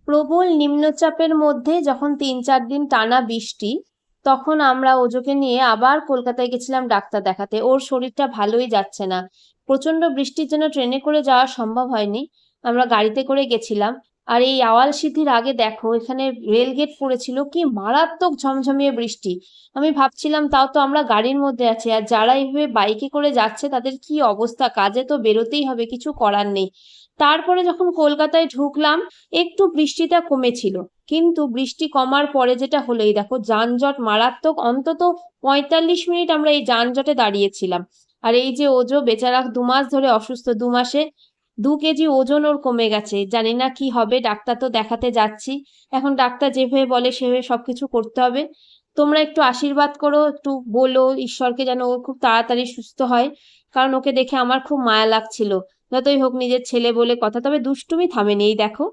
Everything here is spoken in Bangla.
প্রবল নিম্নচাপের মধ্যে যখন ৩-৪ দিন টানা বৃষ্টি, তখন আমরা ওজোকে নিয়ে আবার কলকাতায় গেছিলাম ডাক্তার দেখাতে। ওর শরীরটা ভালোই যাচ্ছে না। প্রচন্ড বৃষ্টির জন্য ট্রেনে করে যাওয়া সম্ভব হয়নি। আমরা গাড়িতে করে গেছিলাম। আর এই আওয়াল সিদ্ধির আগে দেখো এখানে রেলগেট পড়েছিল, কি মারাত্মক ঝমঝমিয়ে বৃষ্টি। আমি ভাবছিলাম তাও তো আমরা গাড়ির মধ্যে আছি, আর যারা এইভাবে বাইকে করে যাচ্ছে তাদের কি অবস্থা, কাজে তো বেরোতেই হবে, কিছু করার নেই। তারপরে যখন কলকাতায় ঢুকলাম একটু বৃষ্টিটা কমেছিল, কিন্তু বৃষ্টি কমার পরে যেটা হলো এই দেখো যানজট মারাত্মক, অন্তত ৪৫ মিনিট আমরা এই যানজটে দাঁড়িয়েছিলাম। আর এই যে ওজো বেচারা ২ মাস ধরে অসুস্থ, ২ মাসে ২ কেজি ওজন ওর কমে গেছে। জানি না কি হবে, ডাক্তার তো দেখাতে যাচ্ছি। এখন ডাক্তার যেভাবে বলে সেভাবে সবকিছু করতে হবে। তোমরা একটু আশীর্বাদ করো, একটু বলো ঈশ্বরকে যেন ও খুব তাড়াতাড়ি সুস্থ হয়, কারণ ওকে দেখে আমার খুব মায়া লাগছিল। যতই হোক নিজের ছেলে বলে কথা, তবে দুষ্টুমি থামেনি, এই দেখো।